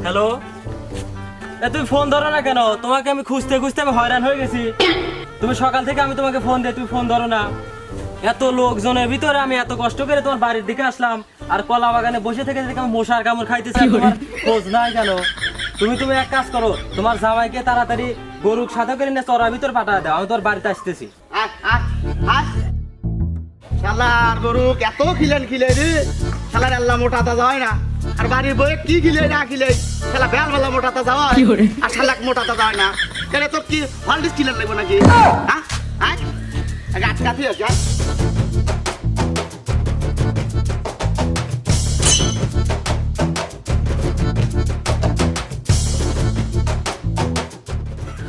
Hello, তুমি phone ধরো না কেন? তোমাকে আমি খুঁজতে খুঁজতে আমি হয়রান হয়ে গেছি। তুমি সকাল থেকে আমি তোমাকে ফোন দিই, তুমি ফোন ধরো না। এত লোকজনের ভিতরে আমি এত কষ্ট করে তোমার বাড়ির দিকে আসলাম, আর কলা বাগানে বসে থেকে দেখে আমি মশার কামড় খাইতেছি, তোমার খোঁজ নাই কেন? তুমি এক কাজ করো, তোমার জামাইকে তাড়াতাড়ি গরুর সাথে করে নিয়ে চড়ার ভিতর পাঠায় দাও, আমি তোর বাড়িতে আসতেছি। শালার গরু এত খিলেন খিলে রে, শালার আল্লাহ মোটাতা যায় না। আর বাড়ির বয়ে কি খিলে না খিলে, শালা বেল বেলা মোটাতা যাওয়া আর শালাক মোটাতা যায় না। তাহলে তোর কি হলডিস খিলেন লাগবে নাকি? হ্যাঁ আগে আটকাতে আছে।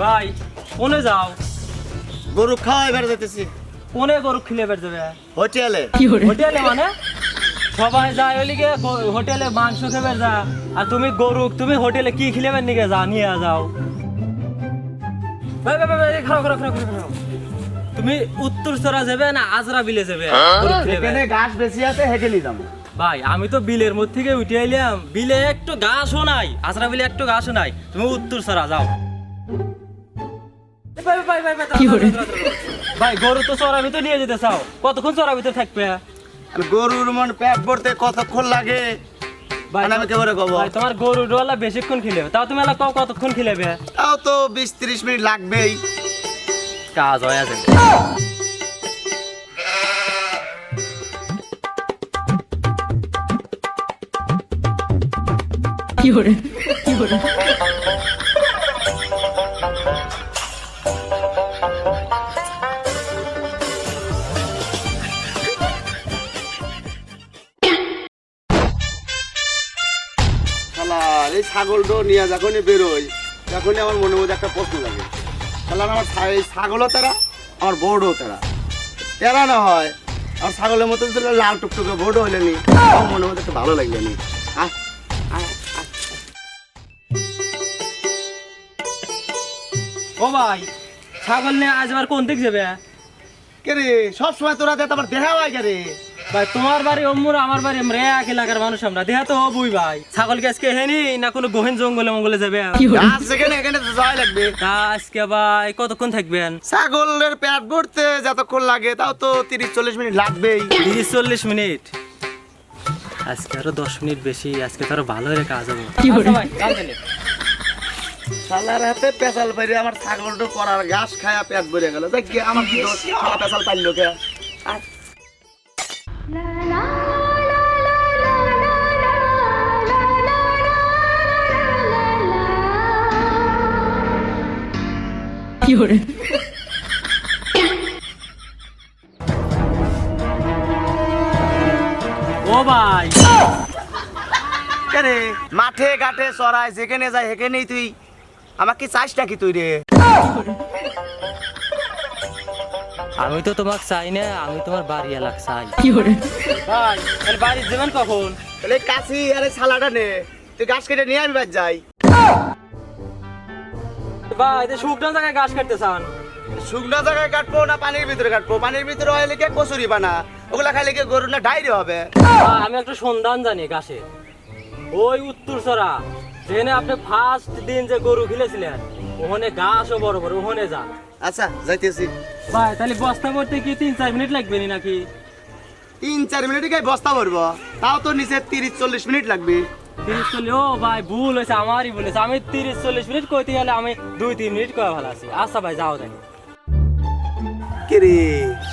ভাই কোনে যাও? গরু খাওয়াই বেড়ে যেতেছি। কোনে গরু খিলে বের যাবে? হোটেলে। হোটেলে মানে সবাই যায় ওইদিকে হোটেলে মাংস খেবে যা, আর তুমি গরু তুমি হোটেলে কি খিলেবেন নিকে যা নিয়ে যাও। ভাই ভাই ভাই খাও খাও খাও খাও। তুমি উত্তরসরা যাবে না আজরা বিলে যাবে? এখানে ঘাস বেশি আছে, হেঁটে নিয়ে যাবো। ভাই আমি তো বিলের মধ্যে থেকে উঠে এলাম, বিলে একটু ঘাসও নাই, আজরা বিলে একটু ঘাসও নাই, তুমি উত্তরসরা যাও। ভাই গরু তো চড়ার ভিতরে নিয়ে যেতে চাও, কতক্ষণ চড়ার ভিতরে থাকবে? গরুর মন পেট ভরতে কতক্ষণ লাগে ভাই আমি কেবরে কব? ভাই তোমার গরুর ডলা বেশিক্ষণ খিলেবে, তাও তুমি এলা কতক্ষণ খিলেবে? তাও তো 20-30 মিনিট লাগবেই। কাজ হয়ে যাবে। শালার এই ছাগলটা নিয়ে যখনই বেরোয় তখনই আমার মনের মধ্যে একটা প্রশ্ন লাগে, শালার আমার এই ছাগলও তারা, আমার বউটাও তারা। তেরা না হয় আমার ছাগলের মতো যদি লাল টুকটুকে বউটা হইলে নি, আমার মনের মধ্যে একটা ভালো লাগলে নি। ও ভাই ছাগল নিয়ে আজ আবার কোন দিক যাবে? কে রে সব সময় তোরা দেখ আমার দেখা হয় কে রে? ভাই তোমার বাড়ি অম্মুর, আমার বাড়ি আমরা এক এলাকার মানুষ, আমরা দেহা তো হবই ভাই। ছাগলকে আজকে হেনি না কোনো গহীন জঙ্গলে মঙ্গলে যাবে? এখানে এখানে তো যাওয়াই লাগবে। তা আজকে ভাই কতক্ষণ থাকবেন? ছাগলের পেট ভরতে যতক্ষণ লাগে তাও তো 30-40 মিনিট লাগবেই। 30-40 মিনিট? আজকে আরো 10 মিনিট বেশি, আজকে তো আরো ভালো হয়ে কাজ হবে। শালার হাতে পেশাল পাইরে আমার ছাগলটা করার ঘাস খায়া পেট ভরে গেল। দেখ কি আমার কি দোষ, শালা পেশাল পাইলো কে? ও ভাই রে মাঠে ঘাটে চড়াই যেখানে যায় সেখানেই তুই আমাকে চাইস নাকি তুই রে? আমি তো তোমাকে চাই না, আমি তোমার বাড়ি এলাকা চাই। ভাই তাহলে বাড়ির যাবেন কখন? তাহলে কাশি আরে শালাটা নে, তুই ঘাস কেটে নিয়ে আমি বাদ যাই। ভাই তো শুকনো জায়গায় ঘাস কাটতে চান? শুকনো জায়গায় কাটবো না পানির ভিতরে কাটবো? পানির ভিতরে হইলে কে কচুরি বানা, ওগুলা খাইলে কে গরু না ডাইরি হবে? আমি একটা সন্ধান জানি ঘাসে, ওই উত্তরসরা যেখানে আপনি ফার্স্ট দিন যে গরু খিলেছিলেন ওখানে ঘাসও বড় বড়, ওখানে যান। আচ্ছা যাইতেছি। ভাই তাহলে বস্তা করতে কি 3-4 মিনিট লাগবে নাকি? 3-4 মিনিটে গাই বস্তা ভরবো, তাও তো নিচে 30-40 মিনিট লাগবে। 30-40? ও ভাই ভুল হয়েছে, আমারই ভুল হয়েছে। আমি 30-40 মিনিট কইতে গেলে আমি 2-3 মিনিট কয়ে ভালো আছি। আচ্ছা ভাই যাও তাই। কে রে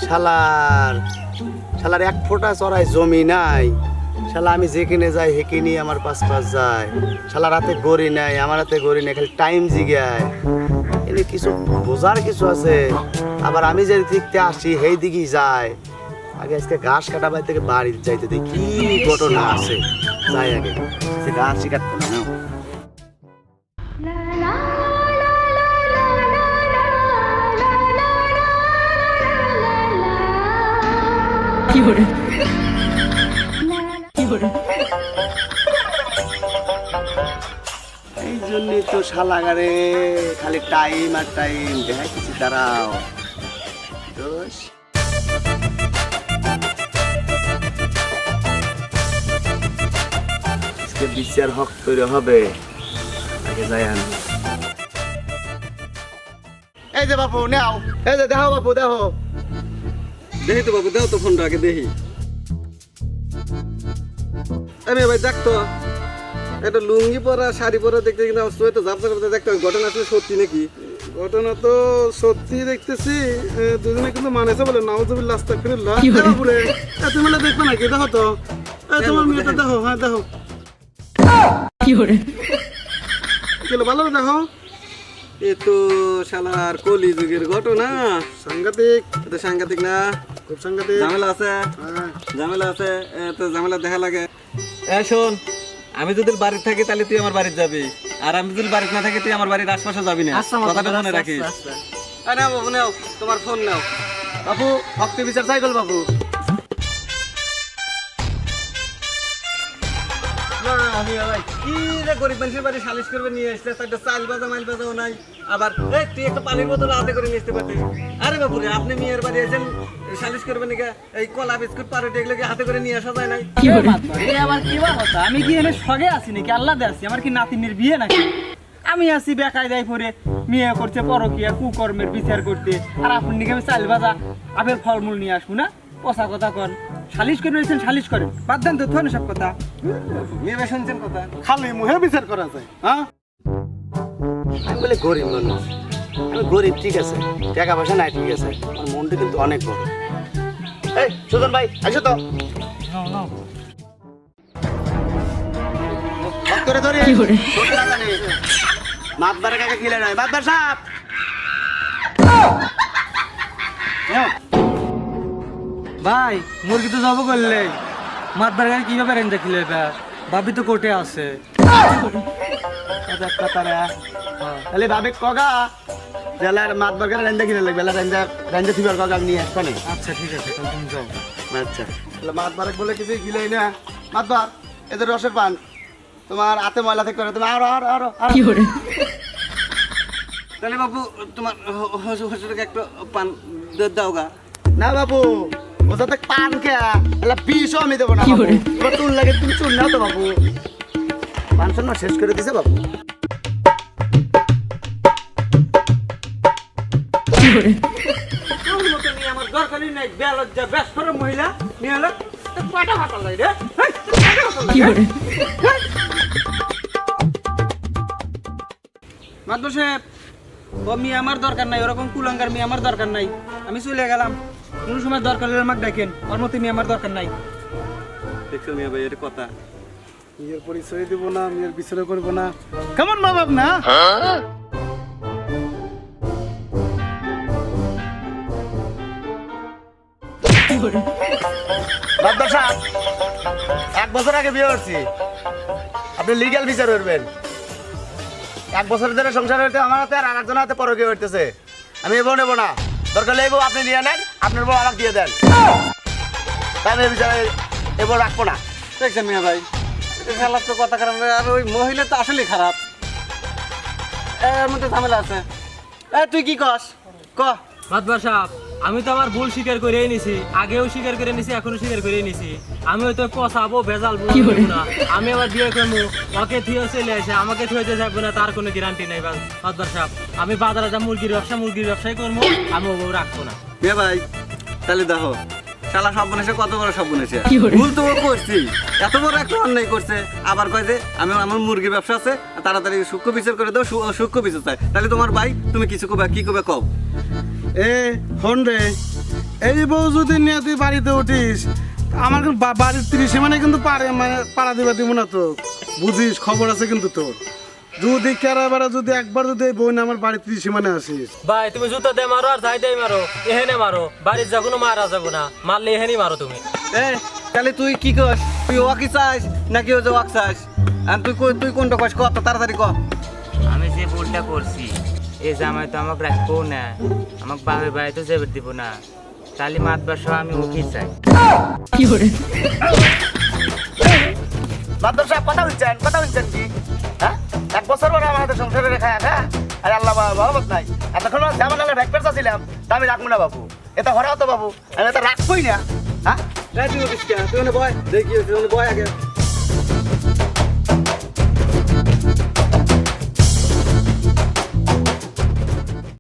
শালার, শালার এক ফোঁটা চড়াই জমি নাই। শালা আমি যেখানে যাই সেখানেই আমার পাশ যায়। শালার হাতে গড়ি নাই, আমার হাতে গড়ি নাই, খালি টাইম জিগায়। এনে কিছু বোঝার কিছু আছে? আবার আমি যে দিকতে আসি সেই দিকেই যায়। আগে আজকে ঘাস কাটা বাড়ি থেকে বাড়ি যাইতে দেখি কি ঘটনা আছে, যাই আগে সে ঘাসই কাটবো না। এই জন্যই তো শালাগারে খালি টাইম আর টাইম দেখাইতেছি। দাঁড়াও দোষ বিচার হক তৈরি হবে। আগে যাই আনি। এই যে বাপু নাও, এই যে দেখো বাপু দেখো। দেখি তো বাবু, দাও তো ফোনটা আগে দেখি। আরে ভাই দেখ তো, একটা লুঙ্গি পরা শাড়ি পরা দেখতে কিনা অবশ্যই তো জাপসা করতে দেখতে হবে। ঘটনা আসলে সত্যি নাকি? ঘটনা তো সত্যি দেখতেছি, দুজনে কিন্তু মানেছে বলে নাউজুবিল্লাহ আস্তাগফিরুল্লাহ। বলে তুমি মিলে দেখবে নাকি? দেখো তো, তোমার মেয়েটা দেখো, হ্যাঁ দেখো কি হলো, ভালো করে দেখো। এ তো শালার কলি যুগের ঘটনা। সাংঘাতিক, এ তো সাংঘাতিক না? খুব সাংঘাতিক। ঝামেলা আছে, হ্যাঁ। ঝামেলা আছে। এ তো ঝামেলা দেখা লাগে। শোন, আমি যদি বাড়িতে থাকি তাহলে তুই আমার বাড়িতে যাবি, আর আমি যদি বাড়িতে না থাকি তুই আমার বাড়ির আশপাশে যাবি না। কথাটা মনে রাখিস। আরে বাবু নাও, তোমার ফোন নাও। বাপু ভক্তি বিচার সাইকেল বাপু। কি রে গরিব মানুষের বাড়ি সালিশ করবে নিয়ে আসলে, একটা চাল বাজা মাইল বাজাও নাই। আবার এই তুই একটা পানির বোতল হাতে করে নিয়ে আসতে পারতিস। আরে বাবু রে, আপনি মেয়ের বাড়ি এসেছেন সালিশ করবেন নাকি? এই কলা বিস্কুট পাউরুটি এগুলো কি হাতে করে নিয়ে আসা যায় নাই? আমার কি বা কথা, আমি কি এনে সগে আছি নাকি আল্লাহ আছি? আমার কি নাতিনের বিয়ে নাকি? আমি আছি বেকায়দায় পরে মেয়ে করছে পরকিয়া কুকর্মের বিচার করতে, আর আপনি নাকি আমি চাল ভাজা আপেল ফলমূল নিয়ে আসবো না? পচা কথা কন। সালিশ করে রয়েছেন, সালিশ করেন, বাদ দেন তো থন সব কথা। মেয়ে শুনছেন কথা? খালি মুহে বিচার করা যায়, হ্যাঁ? আমি বলে গরিব মানুষ, আমি গরিব ঠিক আছে, টাকা পয়সা নাই ঠিক আছে, আমার মনটা কিন্তু অনেক বড়। এই সুজন ভাই আসো তো। হাত করে ধরে মাতবার কাকে খিলে নয়, মাতবার সাপ। ভাই মুরগি তো জব করলে মাতবার গায়ে কিভাবে রেঞ্জা খিলে ভাবি তো কোর্টে আছে। তাহলে ভাবে কগা জেলার মাতবার কাছে রেঞ্জা কিনে লাগবে, রেঞ্জা রেঞ্জা থিবার কগা নিয়ে আসবে না। আচ্ছা ঠিক আছে, তুমি যাও। আচ্ছা তাহলে মাতবার বলে কিছু গিলাই না। মাতবার এদের রসের পান তোমার হাতে ময়লা থেকে করে তুমি আরো আরো আরো আরো। তাহলে বাবু তোমার হসুরকে একটা পান দাও গা। না বাবু ও যাতে পান কে তাহলে বিষও আমি দেবো না বাবু। তোমার চুন লাগে তুমি চুন নাও তো বাবু। পান শোন শেষ করে দিছে বাবু। আমার দরকারই নাই, বেলজ্জা ব্যস্ত মহিলা নিয়ে এলো পাটা ফাটাল রে। মাদবর সাহেব, ও মেয়ে আমার দরকার নাই, ওরকম কুলাঙ্গার মেয়ে আমার দরকার নাই। আমি চলে গেলাম, কোনো সময় দরকার হলে আমাকে ডাকেন, ওর মতো মেয়ে আমার দরকার নাই। দেখছো মিয়া ভাই, এর কথা মেয়ের পরিচয় দিব না, মেয়ের বিচার করবো না, কেমন মা বাপ না? মাতবার সাহেব 1 বছর আগে বিয়ে করছি, আপনি লিগ্যাল বিচার করবেন। 1 বছর ধরে সংসার হইতে আমার হাতে আর আরেকজনের হাতে পরকীয়া হইতেছে। আমি এবো নেবো না, দরকার হলে এবো আপনি নিয়ে নেন, আপনার বউ আমাকে দিয়ে দেন। তাই আমি বিচারে এবো রাখবো না। দেখছেন মিয়া ভাই, খেলার তো কথা খারাপ, আর ওই মহিলা তো আসলেই খারাপ। এর মধ্যে ঝামেলা আছে। তুই কি কস ক? মাতবার সাহেব, আমি তো আমার ভুল স্বীকার করেই নিছি, আগেও স্বীকার করে নিছি, এখনো স্বীকার করে নিছি। আমি হয়তো পচাবো ভেজাল বলবো না, আমি আবার বিয়ে করবো, ওকে থিয়ে চলে আসে, আমাকে থিয়েতে যাবো না, তার কোনো গ্যারান্টি নেই। মাতবার সাহেব, আমি বাজারে যা মুরগির ব্যবসায় করবো, আমি ও বউ রাখবো না। মিয়া ভাই তাহলে দেখো, শালা সব বনেছে, কত বড় সব বনেছে। ভুল তো ও করছি, এত বড় একটা অন্যায় করছে, আবার কয় যে আমি আমার মুরগির ব্যবসা আছে, তাড়াতাড়ি সূক্ষ্ম বিচার করে দাও, সূক্ষ্ম বিচার চাই। তাহলে তোমার ভাই তুমি কিছু কবে, কি কবে কও? এ হন রে, এই বউ যদি নিয়ে তুই বাড়িতে উঠিস, আমার কিন্তু বাড়ির 30 মানে কিন্তু পাড়া দিবা দিব না তো, বুঝিস? খবর আছে কিন্তু তোর। যদি কেরাবারে যদি একবার যদি এই বউ নিয়ে আমার বাড়ির 30 মানে আসিস, ভাই তুমি জুতো দিয়ে মারো আর যাই দিয়ে মারো, এহেনে মারো, বাড়ির যা কোনো মারা যাবো না, মারলে এহেনি মারো তুমি। তাহলে তুই কি কস? তুই ওয়াকি চাস নাকি ও যে ওয়াক চাস? আর তুই কোনটা কস, কত তাড়াতাড়ি ক। আমি যে ভুলটা করছি, এই জামাই তো আমাকে রাখবো না, আমাকে বাপের বাড়ি তো যাবে দিব না, তাহলে মাতবার সহ আমি ওকে চাই। মাতবার সাহেব কথা বলছেন কি? হ্যাঁ 1 বছর পরে আমার হাতে সংসারে রেখা, হ্যাঁ? আরে আল্লাহ ভালো নাই, এতক্ষণ ঝামেলা ভ্যাক পেরসা ছিলাম, তা আমি রাখবো না বাবু। এটা হরাও তো বাবু, আমি এটা রাখবোই না। হ্যাঁ তুই বয় দেখি, বয় আগে।